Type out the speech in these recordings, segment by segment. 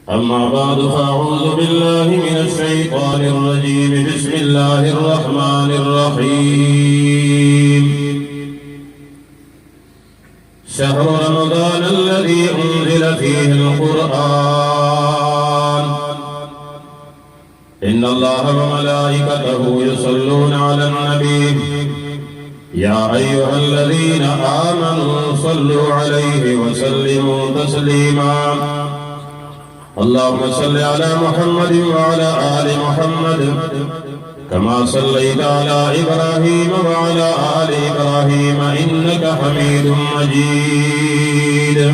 أما بعد فأعوذ بالله من الشيطان الرجيم بسم الله الرحمن الرحيم شهر رمضان الذي أنزل فيه القرآن إن الله وملائكته يصلون على النبي يا أيها الذين آمنوا صلوا عليه وسلموا تسليما اللهم صل على محمد وعلى آل محمد كما صليت على إبراهيم وعلى آل إبراهيم إنك حميد مجيد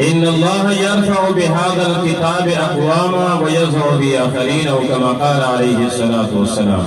إن الله يرفع بهذا الكتاب أقواما ويضع بآخرين أو كما قال عليه الصلاة والسلام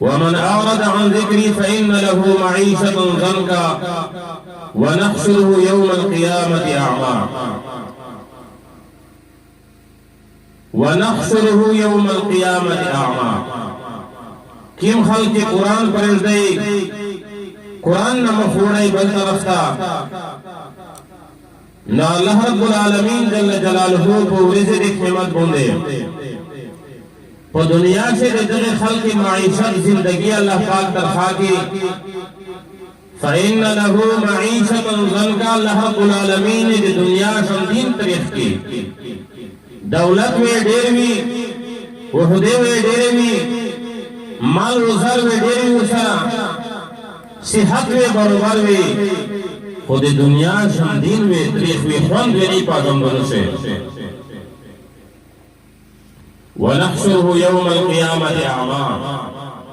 ومن أعرض عن ذكري فإن له معيشة ضنكا ونحشره يوم القيامة أعمى ونحشره يوم القيامة أعمى كم خلق قرآن پڑھ دے قرآن نہ مفوڑائی بل طرفتا نہ اللہ رب العالمین جل جلالہ کو رزق حکمت بندے وہ دنیا سے دل خلق معیشت زندگی اللہ پاک ترخا کی فإن له معيشة ضنكا الله رب العالمين دے دنیا شمدین طریق کی دولت میں ڈیروی وحدے میں ڈیروی مال وزر میں ڈیروی وسا صحت میں برابر وی خود دنیا شمدین میں طریق میں خوان دینی پاگمبروں سے ونحشره يوم القيامة أعمى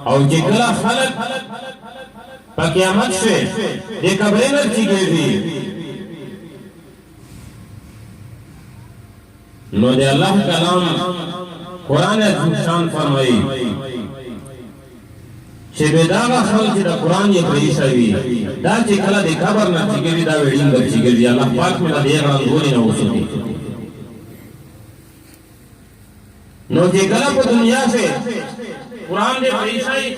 او جکلا خلق پا قیامت سے دے قبرینر چکے بھی نو دے اللہ کلام قرآن شان فرمائی چه بیداغا خلق دا قرآن یک رئیساوی دا چکلا دے قبر نا چکے بھی دا ویڈین در چکے بھی اللہ پاک میں دے غران گولی نا وصولی نو جکلا پا دنیا سے قرآن دے رئیسائی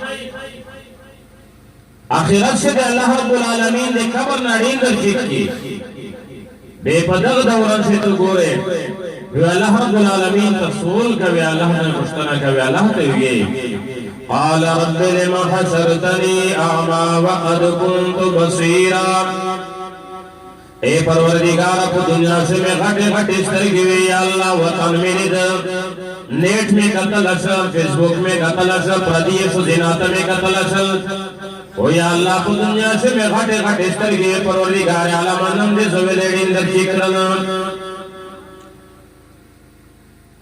آخرت سے دے اللہ رب العالمین دے قبر ناڑین در چیک کی بے پدغ دوران سے تو گورے وی اللہ رب العالمین تسول کا وی اللہ نے مشتنہ کا وی اللہ تیوئے قال رب لما حشرتنی اعما وقد كنت بصیرا اے پروردگار کو دنیا سے میں گھٹے گھٹے استرگی وی یا اللہ وطن میں ندر نیٹ میں قتل اشر فیس بک میں قتل اشر پردیش و زنات میں قتل اشر او یا اللہ کو دنیا سے میں گھٹے گھٹے استرگی پروردگار عالم انم دے زویلے دین در چکرنا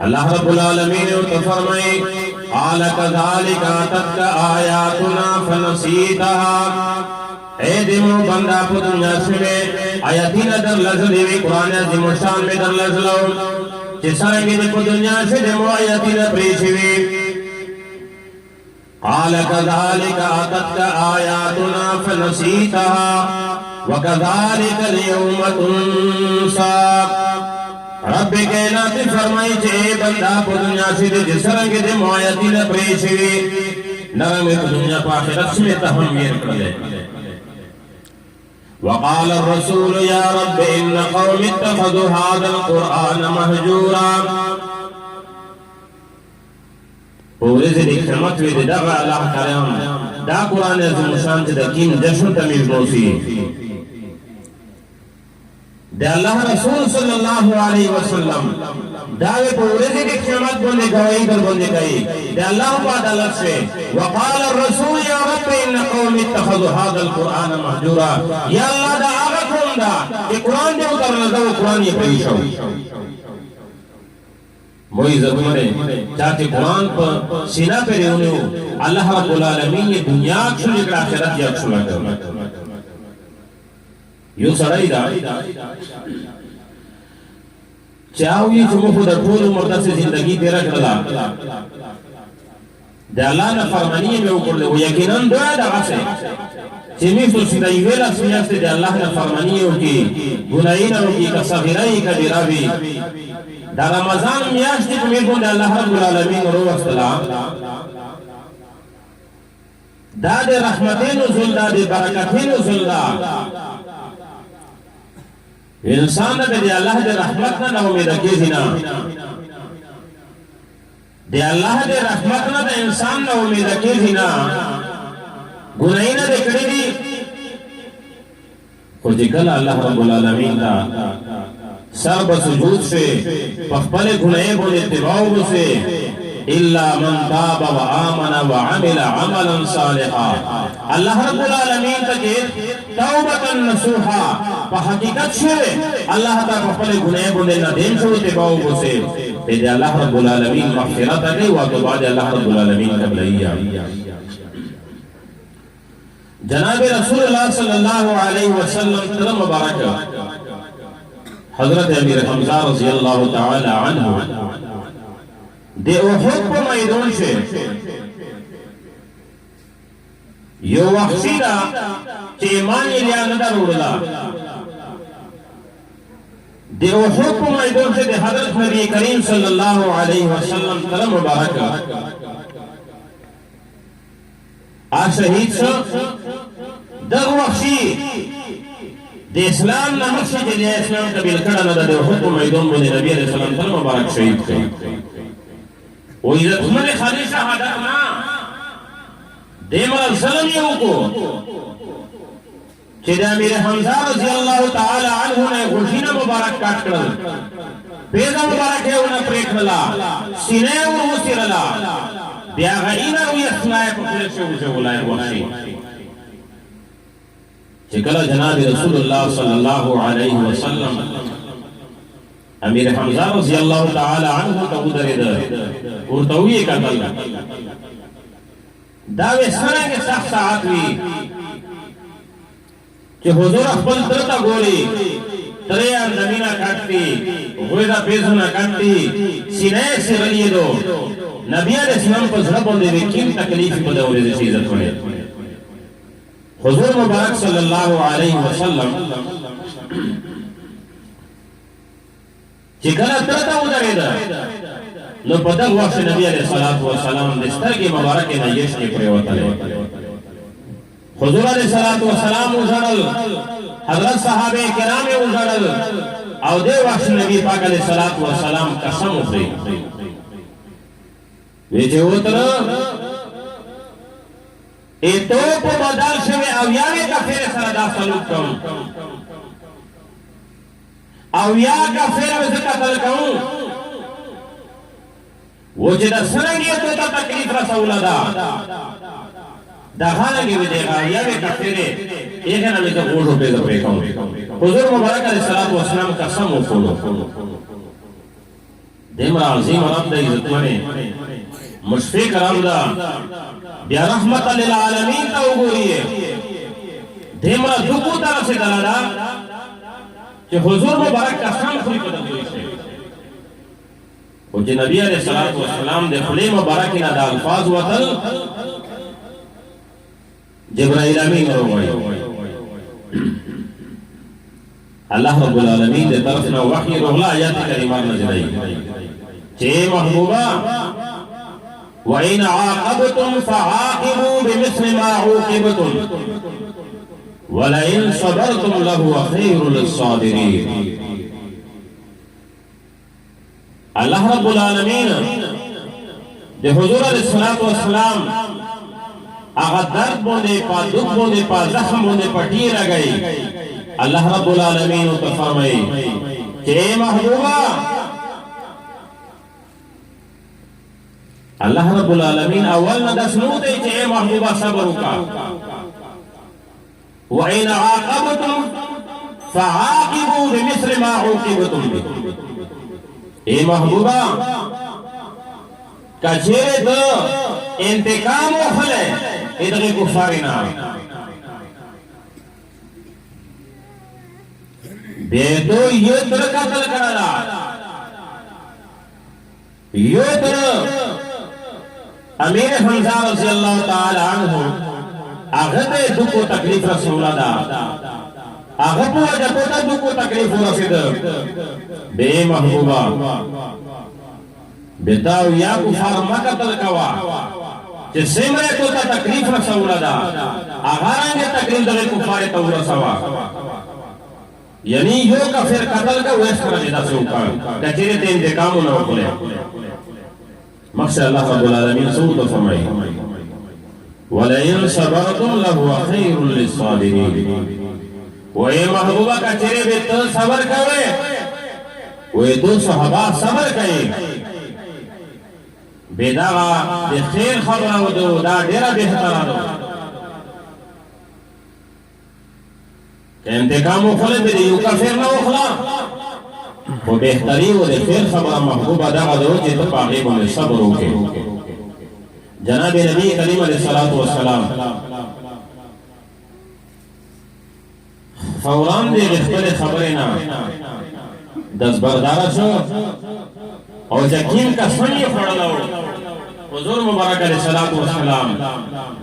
اللہ رب العالمین نے فرمائی قال كذلك أتتك آياتنا فنسيتها اے دیمو بندہ پو دنیا سے آیاتین در لزلی وی قرآن عظیم شان میں در لزلو چسانگی دی پو دنیا سے دیمو آیاتین پریشوی قال كذلك أتتك آياتنا فنسيتها وكذلك اليوم تنسى رب کائنات فرمائی چھے بندہ پو دنیا سے جسرنگ دی آیاتین پریشوی نرمی پو دنیا پا آخرت میں تحمیر کردے وقال الرسول يا رب إن قوم اتخذوا هذا القرآن مهجورا پورے سے حکمت وی دے دغه الله کرام دا قرآن عظیم شان ته د کین جشن تمیز نوسی دے اللہ رسول صلی اللہ علیہ وسلم داوے پورے سے حکمت بندے گواہی کر بندے گئی دے اللہ کو عدالت سے وقال الرسول یا رب ان قوم اتخذوا هذا القرآن مهجورا یا اللہ دا آغا قوم دا کہ قرآن دے اتر نظر قرآن یہ پریشو موئی زبنے چاہتے قرآن پر سینہ پہ رہنے ہو اللہ رب العالمین یہ دنیا اکشو لکر آخرت یا اکشو لکر یو سڑائی دا چاہوئی چمو خود اٹھول مردہ سے زندگی تیرا کرلا دے اللہ نے فرمانی میں اوپر لے وہ یقیناً دعا دا غصے چمی سلسلہ ویلا سمیاستے دے اللہ نے فرمانی ہو کی گناہین ہو کی کصغیرائی کبیراوی دا رمضان میاشتی کمیکون دے اللہ رب العالمین رو وقتلا دا دے رحمتین و زلدہ دے برکتین و زلدہ انسان دے اللہ دے رحمتنا نہ امید کیزینا دے اللہ دے رحمتنا دے انسان نہ امید کیزینا گناہینا دے کڑی دی خوش کل اللہ رب العالمین دا سر بسجود سے پخپل گناہ بن اتباع سے الا من تاب و آمن و عمل عملا صالحا اللہ رب العالمین تکیر توبتا نصوحا پا حقیقت شوئے اللہ تا پخپل گناہ بن ندیم شو اتباع سے دے اللہ رب العالمین مغفرت اگئی واتو بعد اللہ رب العالمین قبلئیہ جناب رسول اللہ صلی اللہ علیہ وسلم ترم مبارکہ حضرت امیر حمزہ رضی اللہ تعالی عنہ دے احد پا میدون سے یو وحشی دا چی ایمانی لیا ندر اڑلا دے احد پا میدون سے دے حضرت نبی کریم صلی اللہ علیہ وسلم ترم مبارکہ آج شہید شو در وحشی دے اسلام نمک سے جلیا اسلام قبیل کڑا ندا دے حکم میدون بودے نبی علیہ السلام تر مبارک شہید تھے وہ عزت من خالی شہادت نا دے مرال سلم یہو کو چھے دے امیر حمزہ رضی اللہ تعالی عنہ نے گوشینہ مبارک کاٹ کرل پیزا مبارک ہے انہیں پریک رلا سینے انہوں سی رلا بیا غینا روی اسنائے پکلے سے اسے بلائے وحشی چکلا جناب رسول اللہ صلی اللہ علیہ وسلم امیر حمزہ رضی اللہ تعالی عنہ تاو درے در اور تاویے کا تل داوے سنے کے سخت ساعت ہوئی کہ حضور اخبر ترتا گولی تریان زمینہ کٹتی غویدہ پیزنہ کٹتی سینے سے رلیے دو نبی علیہ السلام پر ضرب ہوندے بھی کیم تکلیفی بدوری دے چیزت ہونے حضور مبارک صلی اللہ علیہ وسلم چکلا ترتا ادھر ادھر نو پتک وقت نبی علیہ السلام دستر کی مبارک نیش کی پریوتا لے حضور علیہ السلام اجھڑل حضرت صحابہ کرام اجھڑل او دے وقت نبی پاک علیہ السلام قسم اخری ویچے اتر اے تو پو بدل شوے اویاوی کا پھر سردا سلوک کون اویا کا پھر ویسے قتل کون وہ جدہ سرنگی تو تا تکلیف رسول دا دخانگی بھی دیکھا اویاوی کا پھر ایک ہے نمی تو گوڑو پہ دپے کون حضور مبارک علیہ السلام قسم اخولو دیمرا عظیم رب دا عزت منے مشفق رمضا بیا رحمت للعالمین تا وګورئ دیمرا دکو طرف سے دلالا کہ حضور مبارک قسم خود بدل ہوئی سے وہ کہ نبی علیہ السلام دے خلی مبارک نہ دا الفاظ وطل جبرائیل امین روئی اللہ رب العالمین دے طرف نہ وحی روغلا آیات کریمان نظرائی چھے محبوبہ وَإِنْ عَاقَبْتُمْ فَعَاقِبُوا بِمِثْلِ مَا عُوقِبْتُمْ وَلَئِنْ صَبَرْتُمْ لَهُوَ خَيْرٌ لِلصَّابِرِينَ اللہ رب العالمین دے حضور علیہ السلام آغا درد بوندے پا دکھ بوندے پا زخم بوندے پا ٹیر گئی اللہ رب العالمین تو فرمائی کہ اے محبوبہ اللہ رب العالمین اول نہ دسنو دے کہ اے محبوبہ صبرو کا وَإِنْ عَاقَبْتُمْ فَعَاقِبُوا بِمِثْلِ مَا عُوقِبْتُمْ بِهِ اے محبوبہ کچھے دو انتقام اخلے ادھر کفارنا بیتو یہ در قتل کرنا یہ در امیر حمزہ رضی اللہ تعالی عنہ آغت دکو تکلیف رسول دا آغت وجہ تا دکو تکلیف رسید بے محبوبہ بیتاو یا کفار مقتل کوا چه سمرے تو تا تکلیف رسول دا آغارانگے تکلیف دغی کفار تو رسوا یعنی یو کفر قتل کا ویس کرا جدا سے اوکار کچھرے تے انتقام نہ اکھلے مقصد اللہ رب العالمین سوت فرمائی وَلَئِنْ صَبَرْتُمْ لَهُوَ خَيْرٌ لِلصَّابِرِينَ وَإِن محبوبہ کچھرے بے تو صبر کرے وے تو صحابہ صبر کرے بیداغا دے خیر خبرہ دو دا دیرہ بہترہ دو کہ انتقام اخلے بے دے یو کفر نہ اخلا وہ بہتری و دے خیر خبرہ محبوبہ دا دو جیتا پاقیب میں صبر ہوکے جناب نبی کریم علیہ السلام فوران دے غفل خبرنا دس بردارہ شو اور جکیم کا سنی پڑھلاو حضور مبارک علیہ السلام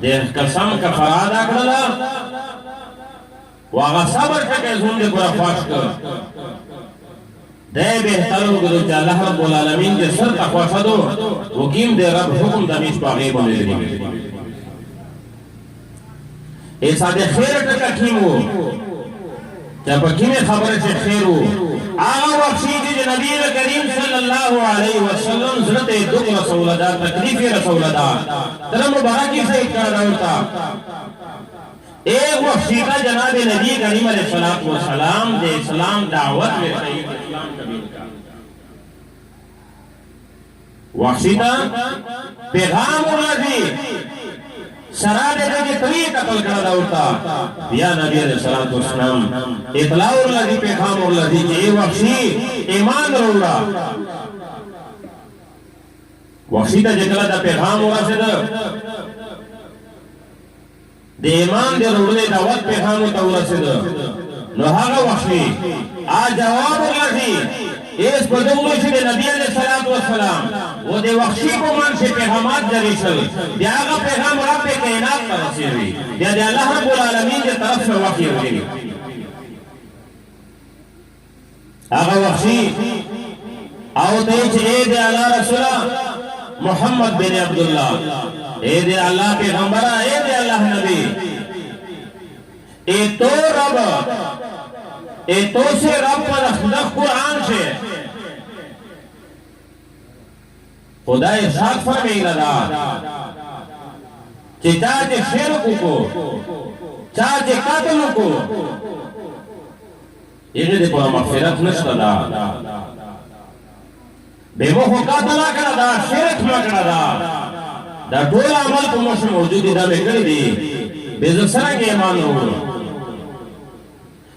دے قسم کا فراد اکڑلا واغا صبر کا زون دے پورا خواش کر دے بہتر ہو گدو چا اللہ رب العالمین دے سر تخواشا دو وکیم دے رب حکم دمیش پاگے بنے دے ایسا دے خیر تکا کیم ہو چا پا کیم خبر سے خیر ہو آغا وقتی جو نبی کریم صلی اللہ علیہ وسلم ضرط دکھ رسول دا تکلیف رسول دا ترم مبارکی سے اکرار ہوتا ایک وقتی کا جناب نبی کریم علیہ السلام دے اسلام دعوت میں صحیح اسلام کبیر کا وقتی کا پیغام اللہ سرا دے دے توی قتل کردا ہوتا یا نبی علیہ السلام اطلاع اللہ دی پیغام اللہ دی کہ اے وقتی ایمان روڑا وقتی کا جکلا دا پیغام اللہ سے دا دے ایمان دے روڑے دعوت پیغام اللہ سے دا نوحاگا وقتی آج جواب اللہ دی اس بدولو سے دے نبی علیہ السلام وہ دے وقتی کو مان سے پیغامات جاری شل دے آگا پیغام رب کائنات پر رسیر ہوئی دے اللہ رب العالمین دے طرف سے وقتی ہوئی آگا وقتی آو تیچ اے دے اللہ رسولہ محمد بن عبداللہ اے دے اللہ پیغمبرہ اے دے اللہ نبی اے تو رب اے تو سے رب پر اخلاق قرآن سے خدا ارشاد فرمائی لدا کہ چاہتے شرک کو چاہتے قتل کو یہ دے پورا مغفرت نشتا دا بے وہ قتل کرا دا شرک کرا دا ٹول عمل کو مش موجودی دا میں کر دی بے زسرہ کے ایمان ہو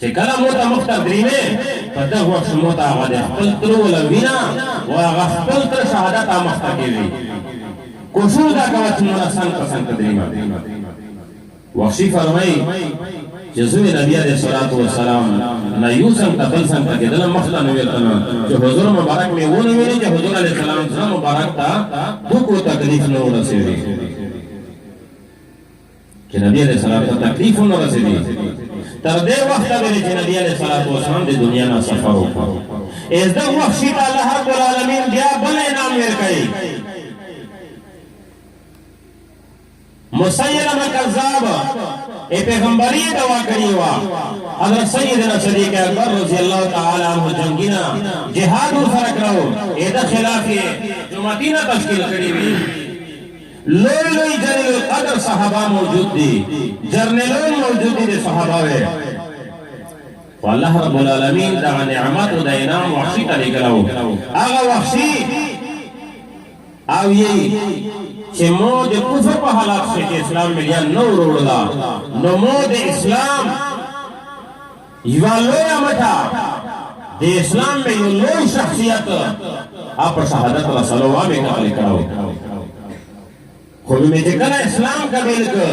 چې کله مو ته مخ تقدیمې په دغه وخت مو ته هغه د خپل تر ولوینا او هغه خپل تر شهادت مخ ته کېږي کوشش دا کوي چې موږ څنګه پسند تقدیمه وحشی فرمایي چې زوی نبی علیہ الصلوۃ والسلام نه یو څنګه بل څنګه کېدل مخ ته نو ویل چې حضور مبارک می ونه ویلي چې حضور علیہ السلام سره مبارک تا دغه تکلیف نه ورسېږي چې نبی علیہ السلام ته تکلیف نه ورسېږي تر دې وخت پورې چې نبی علیہ الصلوۃ والسلام د دنیا نه سفر وکړ از دا وحشی الله رب العالمین بیا بل انعام ورکړي مسیلمہ کذاب اے پیغمبری دعا کری وا حضرت سیدنا صدیق اکبر رضی اللہ تعالی عنہ جنگینا جہاد سره کراو اے دا خلاف جو مدینہ تشکیل کړی وی لوی لوی جلیل القدر صحابہ موجود دی جرنیلون موجود دی صحابہ وے والله رب العالمین دا نعمت و دا انعام وحشی تعالی کراو آغا وحشی او یی چې مو د کفر په حالات کې اسلام مليان نو وروړلا نو مو د اسلام یو لوی مټا د اسلام په یو لوی شخصیت اپ شهادت رسول الله می کړی کړو خو می چې کله اسلام قبول کړ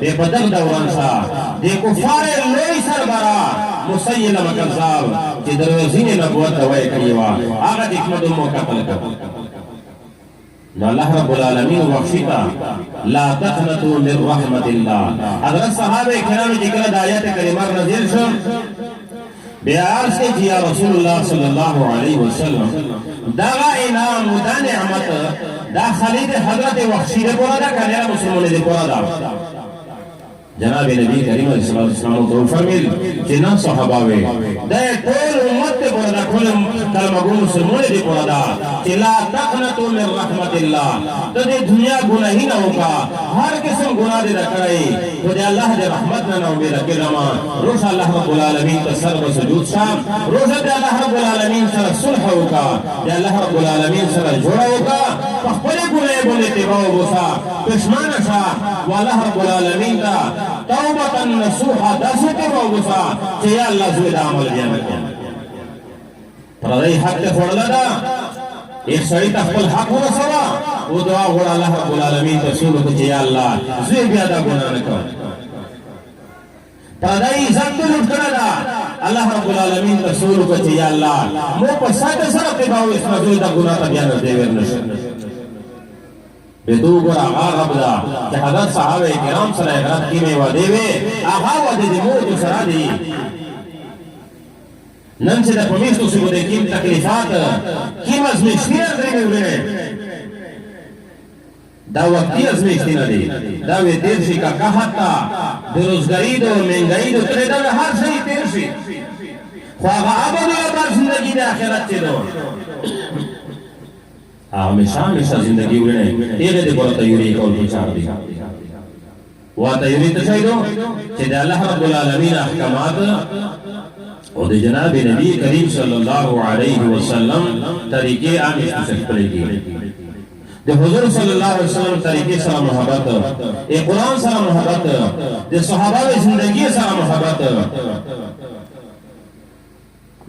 د بدر دوران سره د کفار لوی سربرا مسیلمہ کذاب چې دروازې نبوت وای کړی وا هغه د حکمت مو قتل کړ الله رب العالمین وحشیتا لا تقنطوا من رحمت الله حضرت صحابه کرام ذکر د آیات کریمه نازل شو بیا عرض کی یا رسول الله صلی الله علیه وسلم دا انعام و دا نعمت دا خالد حضرت وحشی دے پورا دا کنیا مسلمان دے پورا دا جناب نبی کریم علیہ السلام کو فرمیل کہ نہ صحابہ وے دے ټول امت دے پورا دا ټول کلمہ گو مسلمان دے پورا دا کہ لا تقنطوا من رحمت اللہ تو دے دنیا گناہ ہی نہ ہوگا ہر قسم گناہ دے رکھائی تو دے اللہ دے رحمت نہ امید کرما روز اللہ رب العالمین کا سر و سجود شام روز دے اللہ رب العالمین سر صلح ہوگا دے اللہ رب العالمین سر جوڑا ہوگا پخپلے گناہ بولے تباہ بوسا پشمان شا واللہ رب العالمین دا توبتا نصوحا داسو تباہ بوسا کہ یا اللہ زوید عمل جانت پردائی حق تے خوڑ لدا ایک سڑی تخبل حق ہو رسوا وہ دعا خوڑا اللہ رب العالمین تسولو کہ یا اللہ زوید بیادا گناہ نکو پردائی عزت تو لٹ کرنا اللہ رب العالمین تسولو کہ یا اللہ مو پسات سر تباہو اس مزوید گناہ تا جانت دے ورنشن بدو گرا آغا رب دا کہ حضرت صحابہ کرام صلی اللہ علیہ کی میں وعدے وے آغا وعدے دی موت سرا دی نن سے دا پمیشتو سے بودے کیم تکلیفات کیم ازمیشتی ازمی ہوئے دا وقتی ازمیشتی ندی دا وی تیرشی کا کہتا بروزگاری دو مہنگائی دو ترے دا ہر شئی تیرشی خواہ آبا دو بار زندگی دا آخرت چے دو ہمیشہ زندگی ہوئے تیرے دے بڑا تیوری کول پچار دی وہ تیوری تشاہی دو کہ دے اللہ رب العالمین احکامات اور دے جناب نبی کریم صلی اللہ علیہ وسلم طریقے آمیش کسک پلے کی دے حضور صلی اللہ علیہ وسلم طریقے سلام محبت اے قرآن سلام محبت دے صحابہ زندگی سلام محبت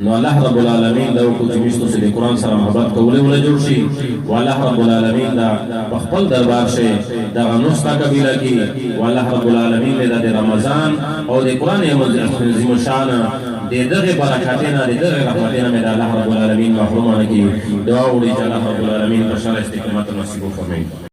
نو اللہ رب العالمین دا کو چمیشتو سے دے قرآن سره محبت کولے ولا جوړ شي والله رب العالمین دا بخپل دربار سے دا نسخہ قبیلہ کی والله رب العالمین دا دے رمضان او دے قرآن عظیم شان دے دغه برکاتینا دے دغه رحمتینا میں دا اللہ رب العالمین محروم کی دعا وڑی چې الله رب العالمین پر شر استقامت نصیب فرمائے